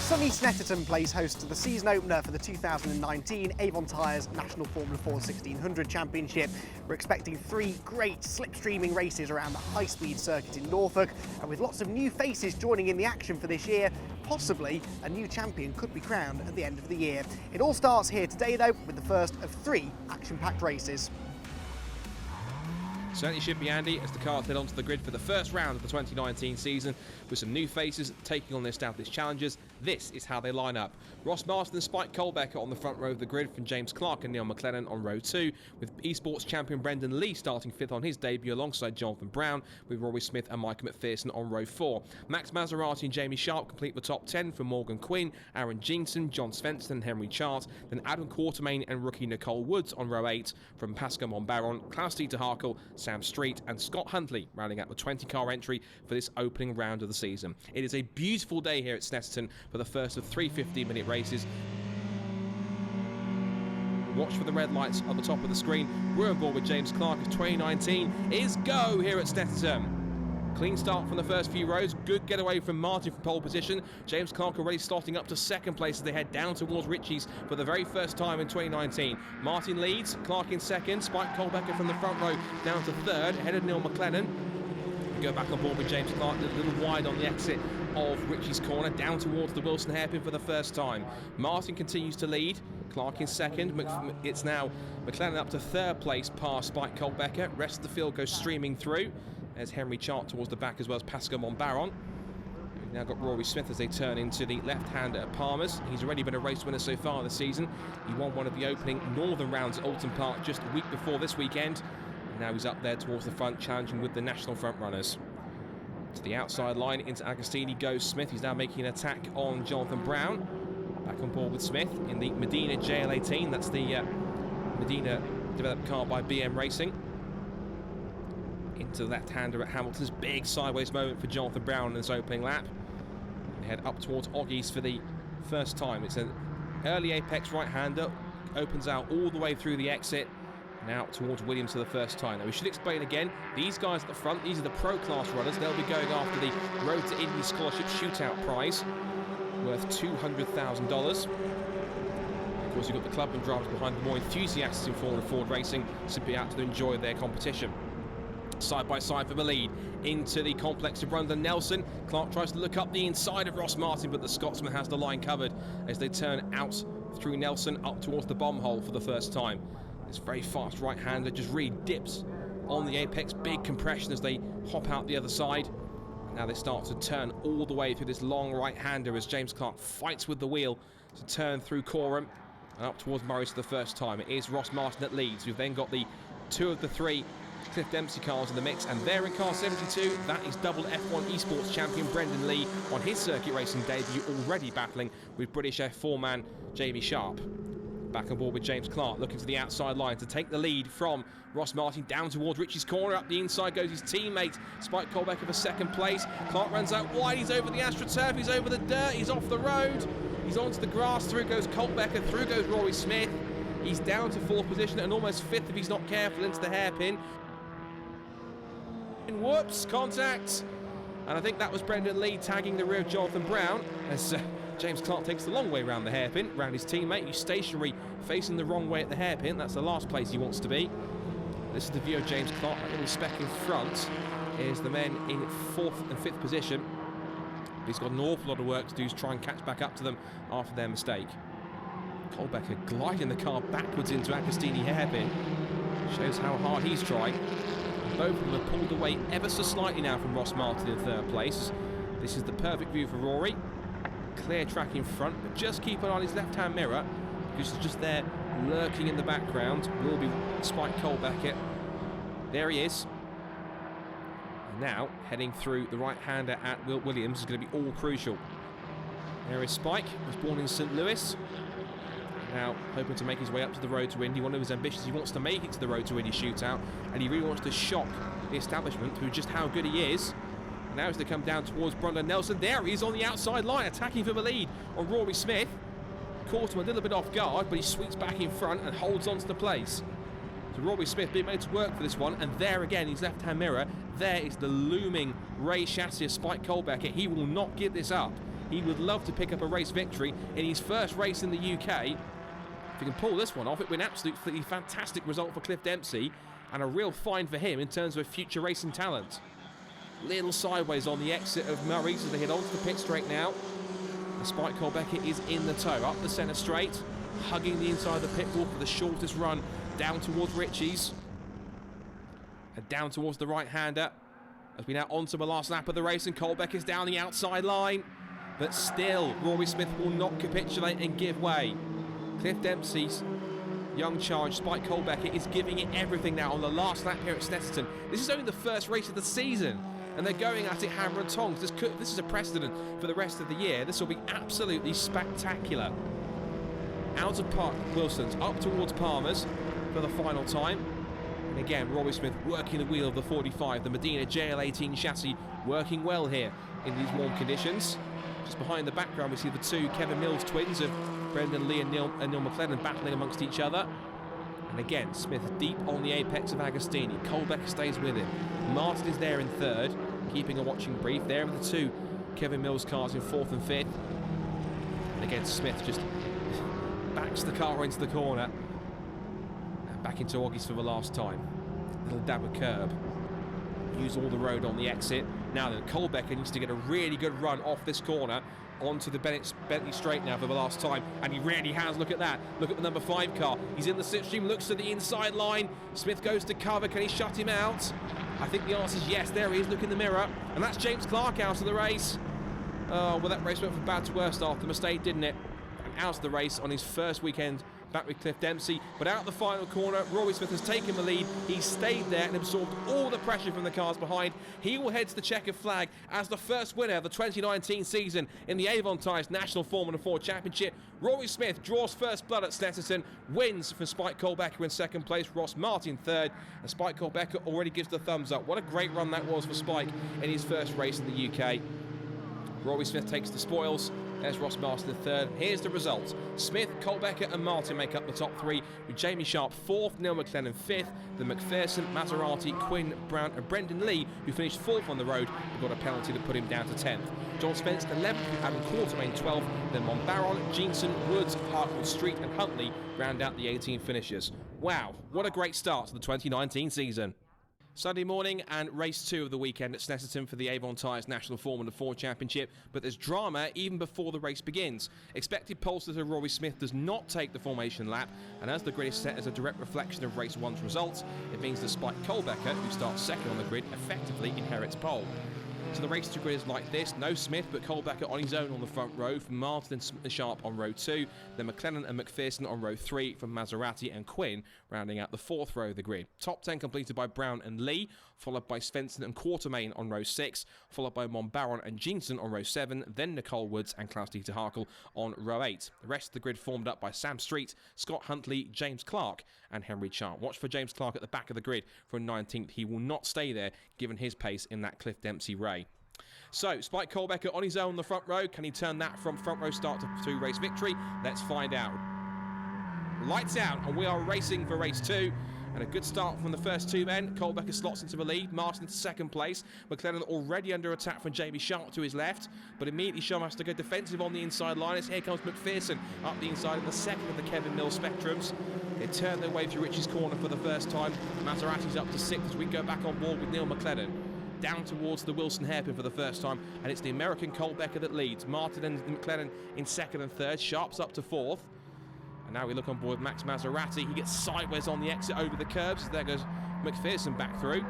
Sunny Snetterton plays host to the season opener for the 2019 Avon Tyres National Formula 4 1600 Championship. We're expecting 3 great slipstreaming races around the high-speed circuit in Norfolk, and with lots of new faces joining in the action for this year, possibly a new champion could be crowned at the end of the year. It all starts here today though, with the first of 3 action-packed races. Certainly should be, Andy, as the cars head onto the grid for the first round of the 2019 season with some new faces taking on the established challengers. This is how they line up. Ross Martin and Spike Colbecker on the front row of the grid from James Clark and Neil McLennan on row 2, with esports champion Brendan Lee starting 5th on his debut alongside Jonathan Brown, with Rory Smith and Michael McPherson on row 4. Max Maserati and Jamie Sharp complete the top 10 from Morgan Quinn, Aaron Jeanson, John Svensson and Henry Chart. Then Adam Quartermain and rookie Nicole Woods on row 8 from Pascal Monbaron, Klaus-Dieter Harkel, Sam Street and Scott Huntley rounding out the 20-car entry for this opening round of the season. It is a beautiful day here at Snetterton for the first of 3 15-minute races. Watch for the red lights at the top of the screen. We're on board with James Clark as 2019 is go here at Snetterton. Clean start from the first few rows. Good getaway from Martin from pole position. James Clark already slotting up to 2nd place as they head down towards Ritchie's for the very first time in 2019. Martin leads, Clark in 2nd. Spike Colbecker from the front row down to 3rd, ahead of Neil McLennan. We go back on board with James Clark, a little wide on the exit of Ritchie's corner, down towards the Wilson hairpin for the first time. Martin continues to lead, Clark in 2nd. It's now McLennan up to 3rd place past Spike Colbecker. Rest of the field goes streaming through. There's Henry Chart towards the back as well as Pascal Monbaron. We've now got Rory Smith as they turn into the left-hander at Palmer's. He's already been a race winner so far this season. He won one of the opening Northern rounds at Alton Park just a week before this weekend. And now he's up there towards the front, challenging with the national front runners. To the outside line, into Agostini goes Smith. He's now making an attack on Jonathan Brown. Back on board with Smith in the Medina JL18. That's the Medina developed car by BM Racing. Into the left-hander at Hamilton's. Big sideways moment for Jonathan Brown in this opening lap. They head up towards Oggies for the first time. It's an early apex right-hander. Opens out all the way through the exit. Now towards Williams for the first time. Now we should explain again, these guys at the front, these are the pro class runners. They'll be going after the Road to Indy Scholarship Shootout prize, worth $200,000. Of course, you've got the club and drivers behind the more enthusiasts in Formula Ford racing, simply out to enjoy their competition. Side by side for the lead into the complex of Brendan Nelson. Clark tries to look up the inside of Ross Martin, but the Scotsman has the line covered as they turn out through Nelson up towards the bomb hole for the first time. This very fast right-hander just really dips on the apex. Big compression as they hop out the other side. And now they start to turn all the way through this long right-hander as James Clark fights with the wheel to turn through Coram and up towards Murray's for the first time. It is Ross Martin that leads. We've then got the 2 of the 3 Cliff Dempsey cars in the mix, and there in car 72, that is double F1 esports champion Brendan Lee on his circuit racing debut, already battling with British F4 man Jamie Sharp. Back on board with James Clark, looking to the outside line to take the lead from Ross Martin down towards Ritchie's corner. Up the inside goes his teammate Spike Colbecker for 2nd place. Clark runs out wide, he's over the AstroTurf, he's over the dirt, he's off the road, he's onto the grass, through goes Colbecker, through goes Rory Smith. He's down to 4th position and almost 5th if he's not careful, into the hairpin. Whoops, contact, and I think that was Brendan Lee tagging the rear of Jonathan Brown as James Clark takes the long way around the hairpin, round his teammate, who's stationary, facing the wrong way at the hairpin. That's the last place he wants to be. This is the view of James Clark. That little speck in front is the men in 4th and 5th position. But he's got an awful lot of work to do to try and catch back up to them after their mistake. Colbecker gliding the car backwards into Agostini hairpin. Shows how hard he's trying. Both of them have pulled away ever so slightly now from Ross Martin in 3rd place. This is the perfect view for Rory. Clear track in front, but just keep an eye on his left-hand mirror, because he's just there lurking in the background. Will be Spike Colbecker. There he is. And now, heading through the right-hander at Wilt Williams is going to be all crucial. There is Spike, was born in St. Louis. Now hoping to make his way up to the Road to Indy. One of his ambitions, he wants to make it to the Road to Indy shootout, and he really wants to shock the establishment through just how good he is. And now as they come down towards Brendan Nelson, there he is on the outside line, attacking for the lead on Rory Smith. Caught him a little bit off guard, but he sweeps back in front and holds on to the place. So Rory Smith being made to work for this one, and there again, his left-hand mirror, there is the looming Ray chassis of Spike Colbecker. He will not give this up. he would love to pick up a race victory in his first race in the UK. If he can pull this one off, it would be an absolutely fantastic result for Cliff Dempsey and a real find for him in terms of a future racing talent. Little sideways on the exit of Murray's as they head onto the pit straight now. Spike Colbecker is in the tow, up the centre straight, hugging the inside of the pit wall for the shortest run down towards Ritchie's. And down towards the right-hander as we now onto the last lap of the race, and Colbecker's down the outside line. But still, Rory Smith will not capitulate and give way. Cliff Dempsey's young charge, Spike Colbecker, is giving it everything now on the last lap here at Snetterton. This is only the first race of the season, and they're going at it hammer and tongs. This is a precedent for the rest of the year. This will be absolutely spectacular. Out of Park Wilson's, up towards Palmer's for the final time. And again, Rory Smith working the wheel of the 45, the Medina JL18 chassis, working well here in these warm conditions. Just behind the background, we see the two Kevin Mills twins of Brendan Lee and Neil McLennan battling amongst each other. And again, Smith deep on the apex of Agostini. Colbecker stays with him. Martin is there in third, keeping a watching brief. There are the two Kevin Mills cars in fourth and fifth. And again, Smith just backs the car into the corner. And back into Oggies for the last time. Little dab of curb. Use all the road on the exit. Now then, Colbecker needs to get a really good run off this corner onto the Bentley straight now for the last time, and he really has. Look at that. Look at the number 5 car. He's in the slipstream, looks to the inside line. Smith goes to cover. Can he shut him out? I think the answer is yes. There he is. Look in the mirror, and that's James Clark out of the race. Oh, well, that race went from bad to worse after the mistake, didn't it? And out of the race on his first weekend back with Cliff Dempsey. But out the final corner, Rory Smith has taken the lead. He stayed there and absorbed all the pressure from the cars behind. He will head to the checkered flag as the first winner of the 2019 season in the Avon Tyres National Formula 4 Championship. Rory Smith draws first blood at Snetterton, wins for Spike Colbecker in second place, Ross Martin third, and Spike Colbecker already gives the thumbs up. What a great run that was for Spike in his first race in the UK. Rory Smith takes the spoils. There's Ross Martin third. Here's the results. Smith, Colbecker and Martin make up the top three, with Jamie Sharp fourth, Neil McLennan fifth, then McPherson, Maserati, Quinn, Brown and Brendan Lee, who finished fourth on the road, but got a penalty to put him down to 10th. John Spence 11th, Adam Quartermain 12th, then Monbaron, Jeanson, Woods, Hartwell Street and Huntley round out the 18 finishers. Wow, what a great start to the 2019 season. Sunday morning and race 2 of the weekend at Snetterton for the Avon Tyres National Formula 4 Championship, but there's drama even before the race begins. Expected pole sitter Rory Smith does not take the formation lap, and as the grid is set as a direct reflection of race 1's results, it means that Spike Colbecker, who starts second on the grid, effectively inherits pole. So the race to grid is like this: no Smith, but Colbecker on his own on the front row from Martin and Sharp on row 2, then McLennan and McPherson on row 3 from Maserati and Quinn, rounding out the 4th row of the grid. Top 10 completed by Brown and Lee, followed by Svensson and Quartermain on row 6, followed by Monbaron and Jeanson on row 7, then Nicole Woods and Klaus-Dieter Harkel on row 8. The rest of the grid formed up by Sam Street, Scott Huntley, James Clark and Henry Chant. Watch for James Clark at the back of the grid for 19th. He will not stay there given his pace in that Cliff Dempsey Ray. So, Spike Colbecker on his own on the front row. Can he turn that from front row start to race victory? Let's find out. Lights out, and we are racing for race 2. And a good start from the first two men. Colbecker slots into the lead, Martin into second place. McLennan already under attack from Jamie Sharp to his left, but immediately Sharp has to go defensive on the inside line as here comes McPherson up the inside of the second of the Kevin Mills Spectrums. They turn their way through Richie's corner for the first time. Maserati's up to 6th as we go back on board with Neil McLennan. Down towards the Wilson hairpin for the first time, and it's the American Colbecker that leads. Martin and McLennan in second and third. Sharp's up to 4th. And now we look on board Max Maserati. He gets sideways on the exit over the curbs. There goes McPherson back through.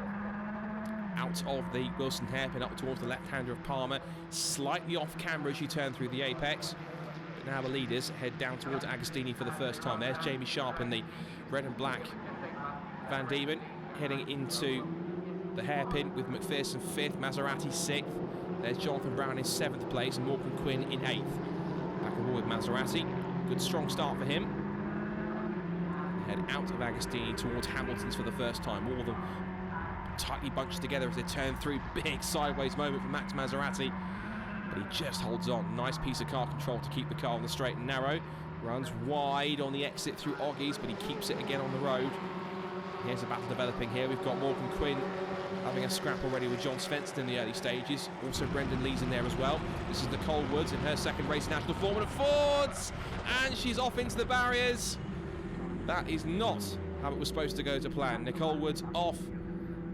Out of the Wilson hairpin up towards the left-hander of Palmer. Slightly off camera as you turn through the apex. But now the leaders head down towards Agostini for the first time. There's Jamie Sharp in the red and black Van Diemen heading into the hairpin with McPherson 5th, Maserati 6th. There's Jonathan Brown in 7th place and Morgan Quinn in 8th. Back on board with Maserati. Good strong start for him. Head out of Agostini towards Hamilton's for the first time. All of them tightly bunched together as they turn through. Big sideways moment for Max Maserati, but he just holds on. Nice piece of car control to keep the car on the straight and narrow. Runs wide on the exit through Oggies, but he keeps it again on the road. Here's a battle developing here. We've got Morgan Quinn having a scrap already with John Svensson in the early stages. Also Brendan Lee's in there as well. This is Nicole Woods in her second race national Formula Fords, and she's off into the barriers. That is not how it was supposed to go to plan. Nicole Woods off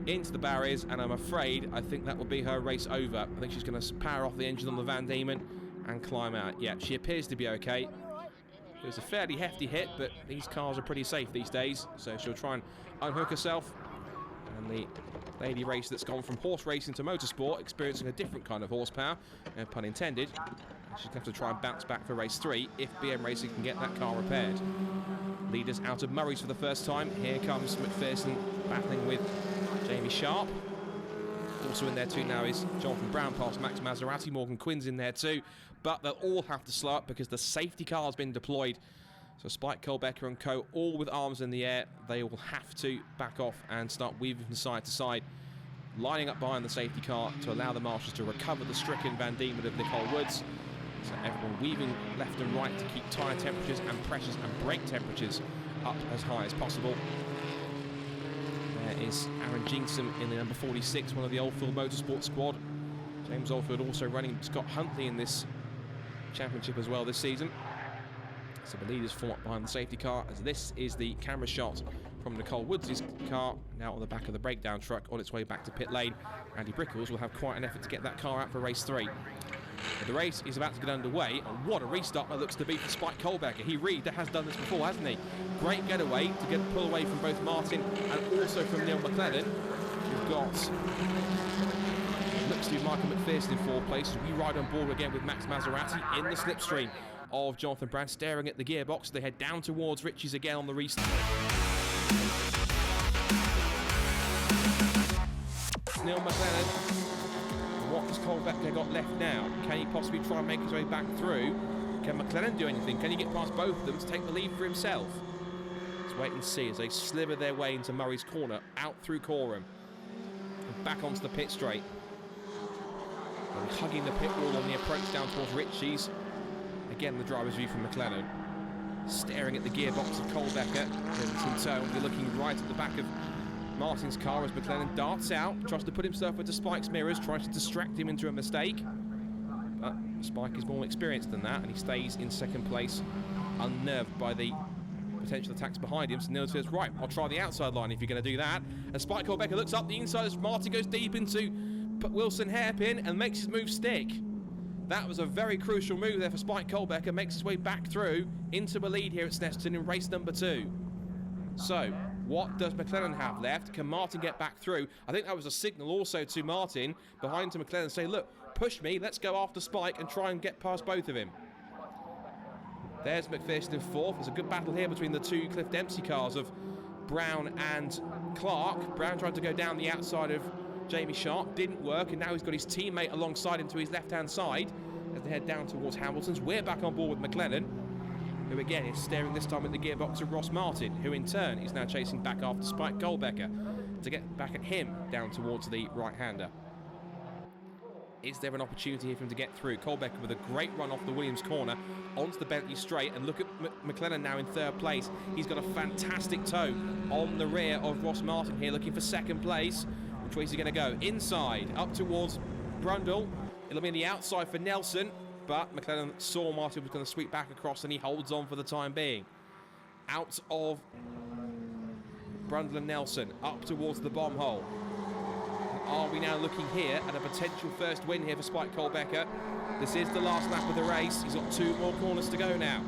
into the barriers, and I'm afraid I think that will be her race over. I think she's going to power off the engine on the Van Diemen and climb out. Yeah, she appears to be okay. It was a fairly hefty hit, but these cars are pretty safe these days, so she'll try and unhook herself. And the lady race that's gone from horse racing to motorsport, experiencing a different kind of horsepower, no pun intended. She's going to have to try and bounce back for race 3 if BM Racing can get that car repaired. Leaders out of Murray's for the first time. Here comes McPherson battling with Jamie Sharp. Also in there too now is Jonathan Brown past Max Maserati. Morgan Quinn's in there too. But they'll all have to slow up because the safety car has been deployed. So Spike Kohlbecker and co, all with arms in the air, they will have to back off and start weaving from side to side, lining up behind the safety car to allow the marshals to recover the stricken Van Diemen of Nicole Woods. So everyone weaving left and right to keep tyre temperatures and pressures and brake temperatures up as high as possible. There is Aaron Jinksam in the number 46, one of the Oldfield Motorsport squad. James Oldfield also running Scott Huntley in this championship as well this season. So the leaders form up behind the safety car, as this is the camera shot from Nicole Woods' car, now on the back of the breakdown truck on its way back to pit lane. Andy Brickles will have quite an effort to get that car out for race 3. But the race is about to get underway, and what a restart that looks to be for Spike Kohlbecker. He really has done this before, hasn't he? Great getaway to get pull away from both Martin and also from Neil McLellan. We've got, looks to be Michael McPherson in 4th place. We ride on board again with Max Maserati in the slipstream of Jonathan Brown, staring at the gearbox. They head down towards Ritchie's again on the restart. Neil McLellan. What has Kohlbecker got left now? Can he possibly try and make his way back through? Can McLellan do anything? Can he get past both of them to take the lead for himself? Let's wait and see as they sliver their way into Murray's corner, out through Coram, and back onto the pit straight. They're hugging the pit wall on the approach down towards Ritchie's. Again, the driver's view from McLellan. Staring at the gearbox of Kohlbecker. In turn, we're looking right at the back of Martin's car as McLellan darts out, tries to put himself into Spike's mirrors, tries to distract him into a mistake. But Spike is more experienced than that, and he stays in 2nd place, unnerved by the potential attacks behind him. So Neil says, right, I'll try the outside line if you're going to do that. And Spike Kohlbecker looks up the inside as Martin goes deep into Wilson hairpin and makes his move stick. That was a very crucial move there for Spike Kohlbecker, makes his way back through into a lead here at Snetterton in race number 2. So, what does McLellan have left? Can Martin get back through? I think that was a signal also to Martin behind to McLellan, say, look, push me, let's go after Spike and try and get past both of him. There's McPherson in 4th. There's a good battle here between the two Cliff Dempsey cars of Brown and Clark. Brown tried to go down the outside of Jamie Sharp, didn't work, and now he's got his teammate alongside him to his left-hand side as they head down towards Hamilton's. We're back on board with McLellan, who again is staring this time at the gearbox of Ross Martin, who in turn is now chasing back after Spike Kohlbecker to get back at him down towards the right-hander. Is there an opportunity here for him to get through? Kohlbecker with a great run off the Williams corner onto the Bentley straight, and look at McLellan now in 3rd place. He's got a fantastic toe on the rear of Ross Martin here, looking for 2nd place. Which way is he going to go? Inside, up towards Brundle. It'll be on the outside for Nelson, but McLellan saw Martin was going to sweep back across, and he holds on for the time being. Out of Brundle and Nelson, up towards the bomb hole. Are we now looking here at a potential first win here for Spike Kohlbecker? This is the last lap of the race. He's got 2 more corners to go now.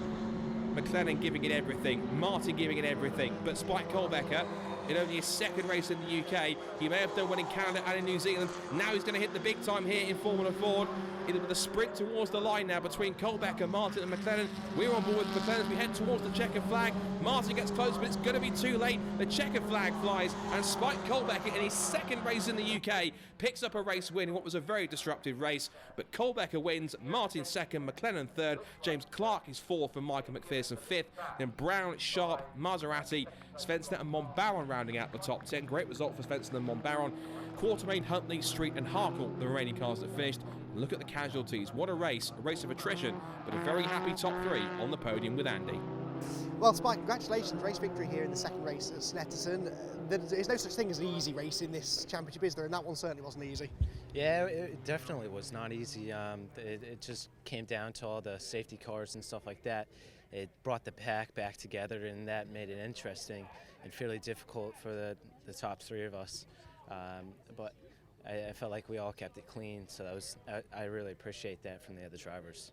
McLellan giving it everything, Martin giving it everything, but Spike Kohlbecker, in only his 2nd race in the UK, he may have done one in Canada and in New Zealand. Now he's going to hit the big time here in Formula Ford. It'll be the sprint towards the line now between Kohlbecker, Martin and McLellan. We're on board with McLellan as we head towards the checkered flag. Martin gets close, but it's going to be too late. The checkered flag flies, and Spike Kohlbecker, in his 2nd race in the UK, picks up a race win in what was a very disruptive race. But Kohlbecker wins, Martin 2nd, McLellan 3rd, James Clark is 4th, and Michael McPherson 5th. Then Brown, Sharp, Maserati, Svensson and Monbaron rounding out the top 10. Great result for Svensson and Monbaron. Quartermain, Huntley, Street and Harkle, the remaining cars that finished. Look at the casualties. What a race of attrition, but a very happy top 3 on the podium with Andy. Well, Spike, congratulations, race victory here in the second race at Snetterton. There's no such thing as an easy race in this championship, is there? And that one certainly wasn't easy. Yeah, it definitely was not easy. It just came down to all the safety cars and stuff like that. It brought the pack back together, and that made it interesting and fairly difficult for the top three of us. But I felt like we all kept it clean, so I really appreciate that from the other drivers.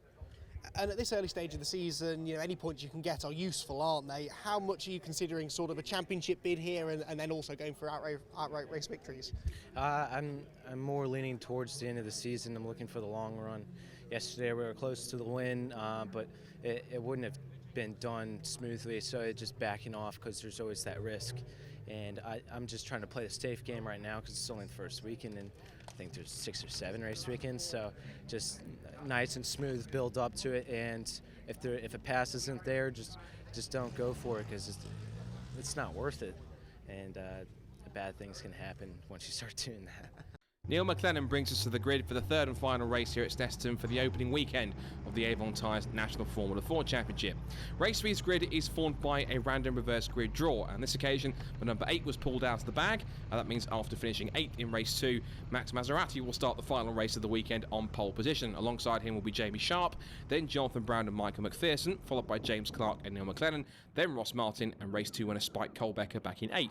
And at this early stage of the season, any points you can get are useful, aren't they? How much are you considering sort of a championship bid here, and then also going for outright race victories? I'm more leaning towards the end of the season. I'm looking for the long run. Yesterday we were close to the win, but it wouldn't have been done smoothly, so it's just backing off because there's always that risk. And I'm just trying to play the safe game right now because it's only the first weekend, and I think there's 6 or 7 race weekends, so just nice and smooth build up to it. And if a pass isn't there, just don't go for it because it's not worth it. And bad things can happen once you start doing that. Neil McLennan brings us to the grid for the third and final race here at Snetterton for the opening weekend of the Avon Tyres National Formula 4 Championship. Race 3's grid is formed by a random reverse grid draw. On this occasion, the number 8 was pulled out of the bag, and that means after finishing 8th in race 2, Max Maserati will start the final race of the weekend on pole position. Alongside him will be Jamie Sharp, then Jonathan Brown and Michael McPherson, followed by James Clark and Neil McLennan, then Ross Martin, and race 2 winner Spike Colbecker back in 8th.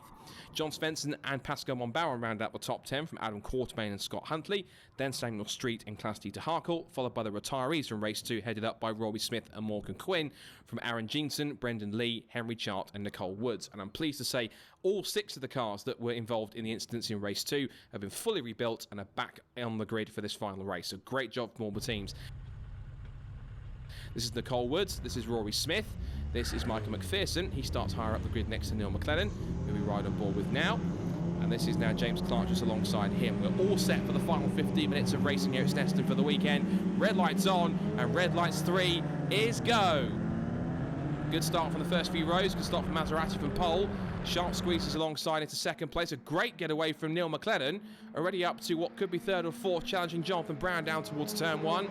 John Svensson and Pascal Monbauer round out the top 10 from Adam Quartermain and Scott Huntley, then Samuel Street and Class Dieter Harkle, followed by the retirees from race 2 headed up by Rory Smith and Morgan Quinn, from Aaron Jeanson, Brendan Lee, Henry Chart and Nicole Woods. And I'm pleased to say all 6 of the cars that were involved in the incidents in race 2 have been fully rebuilt and are back on the grid for this final race. So great job from all the teams. This is Nicole Woods, this is Rory Smith, this is Michael McPherson. He starts higher up the grid next to Neil McLennan, who we ride on board with now. And this is now James Clark just alongside him. We're all set for the final 15 minutes of racing here at Snetterton for the weekend. Red lights on, and red lights 3 is go. Good start from the first few rows. Good start from Maserati from pole. Sharp squeezes alongside into second place. A great getaway from Neil McLennan. Already up to what could be third or fourth, challenging Jonathan Brown down towards turn 1.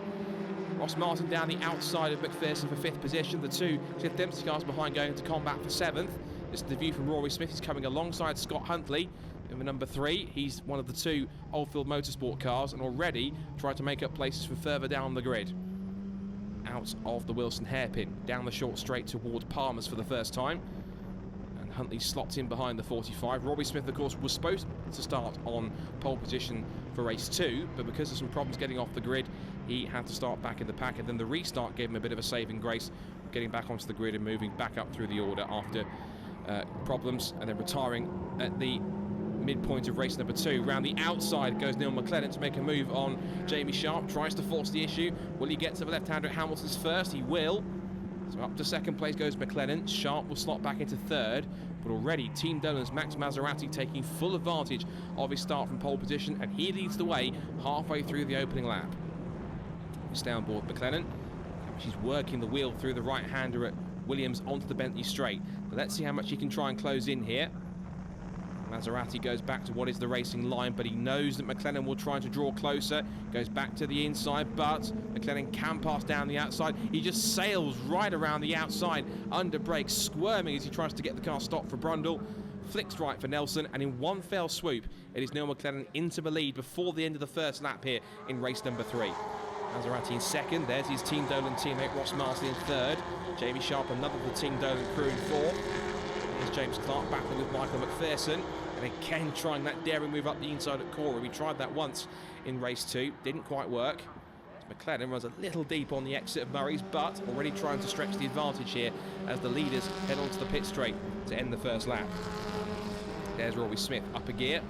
Ross Martin down the outside of McPherson for 5th position. The 2 Cliff Dempsey cars behind going into combat for 7th. This is the view from Rory Smith. He's coming alongside Scott Huntley in the number 3. He's one of the 2 Oldfield Motorsport cars and already tried to make up places from further down the grid. Out of the Wilson hairpin, down the short straight towards Palmer's for the first time. And Huntley slots in behind the 45. Rory Smith, of course, was supposed to start on pole position for race 2, but because of some problems getting off the grid, he had to start back in the pack, and then the restart gave him a bit of a saving grace, getting back onto the grid and moving back up through the order after problems, and then retiring at the midpoint of race number 2. Round the outside goes Neil McLennan to make a move on Jamie Sharp, tries to force the issue. Will he get to the left-hander at Hamilton's first? He will. So up to second place goes McLennan. Sharp will slot back into third, but already Team Dolan's Max Maserati taking full advantage of his start from pole position, and he leads the way halfway through the opening lap. We stay on board McLennan. She's working the wheel through the right-hander at Williams onto the Bentley straight. But let's see how much he can try and close in here. Maserati goes back to what is the racing line, but he knows that McLennan will try to draw closer. Goes back to the inside, but McLennan can pass down the outside. He just sails right around the outside, under brakes, squirming as he tries to get the car stopped for Brundle. Flicks right for Nelson, and in one fell swoop, it is Neil McLennan into the lead before the end of the first lap here in race number 3. Maserati in second. There's his Team Dolan teammate Ross Martin in third. Jamie Sharp, another of the Team Dolan crew, in fourth. Here's James Clark battling with Michael McPherson. And again trying that daring move up the inside at Cora. We tried that once in race 2. Didn't quite work. McLennan runs a little deep on the exit of Murray's, but already trying to stretch the advantage here as the leaders head onto the pit straight to end the first lap. There's Rory Smith up a gear,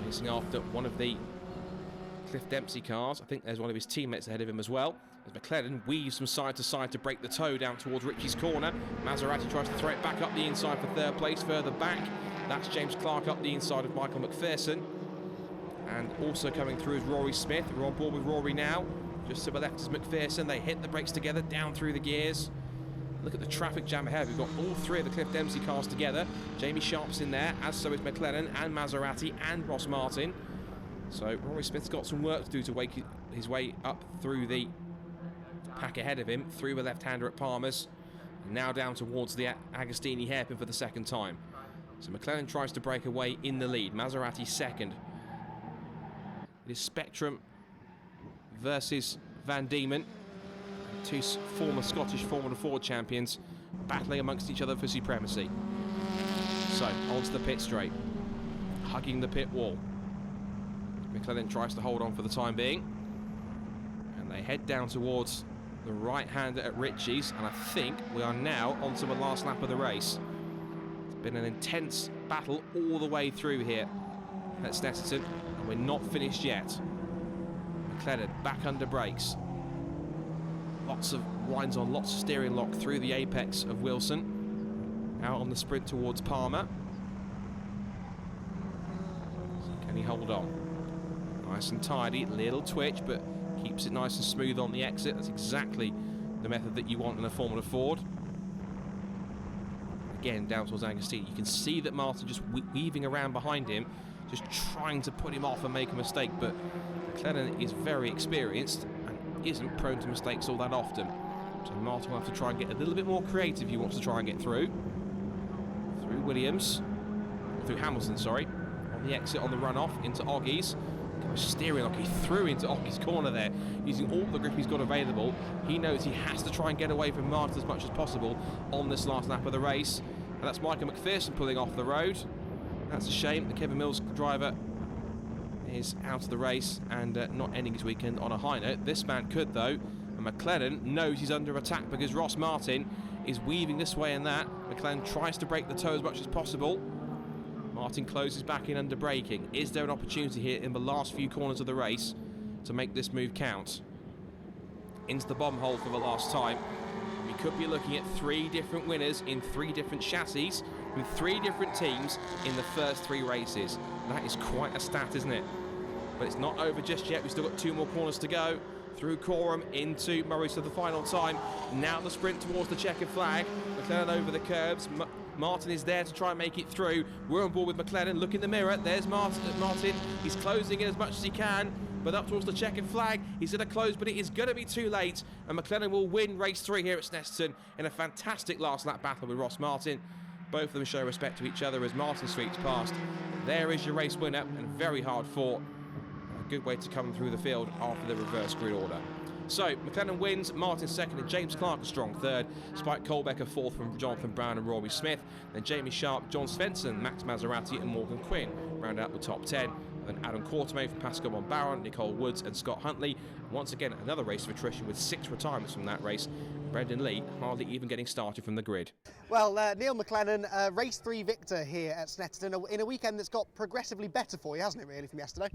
chasing after one of the Cliff Dempsey cars. I think there's one of his teammates ahead of him as well, as McLennan weaves from side to side to break the toe down towards Richie's corner. Maserati tries to throw it back up the inside for third place. Further back, that's James Clark up the inside of Michael McPherson. And also coming through is Rory Smith. We're on board with Rory now. Just to the left is McPherson. They hit the brakes together down through the gears. Look at the traffic jam ahead. We've got all 3 of the Cliff Dempsey cars together. Jamie Sharp's in there, as so is McLennan and Maserati and Ross Martin. So Rory Smith's got some work to do to wake his way up through the pack ahead of him, through the left-hander at Palmer's. Now down towards the Agostini hairpin for the second time. So McLaren tries to break away in the lead. Maserati second. It is Spectrum versus Van Diemen, two former Scottish Formula Ford champions battling amongst each other for supremacy. So onto the pit straight, hugging the pit wall. McLaren tries to hold on for the time being, and they head down towards the right-hander at Ritchie's, and I think we are now onto the last lap of the race. It's been an intense battle all the way through here at Snetterton, and we're not finished yet. McLaren back under brakes. Lots of winds on, lots of steering lock through the apex of Wilson. Out on the sprint towards Palmer. So can he hold on? Nice and tidy, little twitch, but keeps it nice and smooth on the exit. That's exactly the method that you want in a Formula Ford. Again, down towards Agostini. You can see that Martin just weaving around behind him, just trying to put him off and make a mistake, but McLaren is very experienced and isn't prone to mistakes all that often. So Martin will have to try and get a little bit more creative if he wants to try and get through. Through Williams, through Hamilton, sorry. On the exit on the runoff into Oggies. Steering lock, he threw into Oggies' corner there, using all the grip he's got available. He knows he has to try and get away from Martin as much as possible on this last lap of the race. And that's Michael McPherson pulling off the road. That's a shame. The Kevin Mills driver is out of the race and not ending his weekend on a high note. This man could, though. And McLaren knows he's under attack because Ross Martin is weaving this way and that. McLaren tries to break the toe as much as possible. Martin closes back in under braking. Is there an opportunity here in the last few corners of the race to make this move count? Into the bomb hole for the last time. We could be looking at 3 different winners in 3 different chassis with 3 different teams in the first 3 races. That is quite a stat, isn't it? But it's not over just yet. We've still got 2 more corners to go. Through Coram into Morris for the final time. Now the sprint towards the checkered flag. McLaren over the curbs. Martin is there to try and make it through. We're on board with McLaren. Look in the mirror. There's Martin. He's closing in as much as he can, but up towards the checkered flag. He's going to close, but it is going to be too late. And McLaren will win race 3 here at Snetterton in a fantastic last lap battle with Ross Martin. Both of them show respect to each other as Martin sweeps past. There is your race winner, and very hard fought. A good way to come through the field after the reverse grid order. So, McLaren wins, Martin second and James Clark a strong third. Spike Colbecker fourth from Jonathan Brown and Rory Smith. Then Jamie Sharp, John Svensson, Max Maserati and Morgan Quinn round out the top 10. And then Adam Quartermain from Pascal Monbaron, Nicole Woods and Scott Huntley. Once again, another race of attrition with 6 retirements from that race. Brendan Lee hardly even getting started from the grid. Well, Neil McLennan, race 3 victor here at Snetterton in a weekend that's got progressively better for you, hasn't it, really, from yesterday?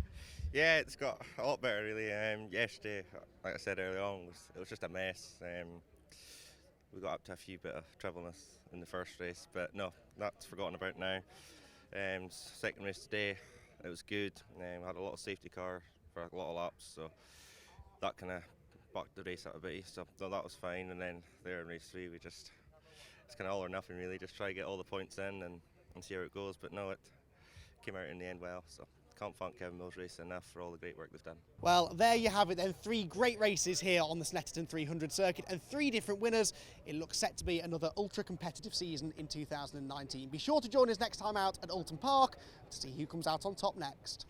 Yeah, it's got a lot better, really. Yesterday, like I said earlier on, it was just a mess. We got up to a few bit of troubleness in the first race, but no, that's forgotten about now. Second race today, it was good. Had a lot of safety car for a lot of laps, so that kind of backed the race out a bit. So no, that was fine. And then there in race 3, it's kind of all or nothing, really. Just try to get all the points in and see how it goes. But no, it came out in the end well. So can't thank Kevin Mills Racing enough for all the great work they've done. Well, there you have it then. 3 great races here on the Snetterton 300 circuit and 3 different winners. It looks set to be another ultra-competitive season in 2019. Be sure to join us next time out at Alton Park to see who comes out on top next.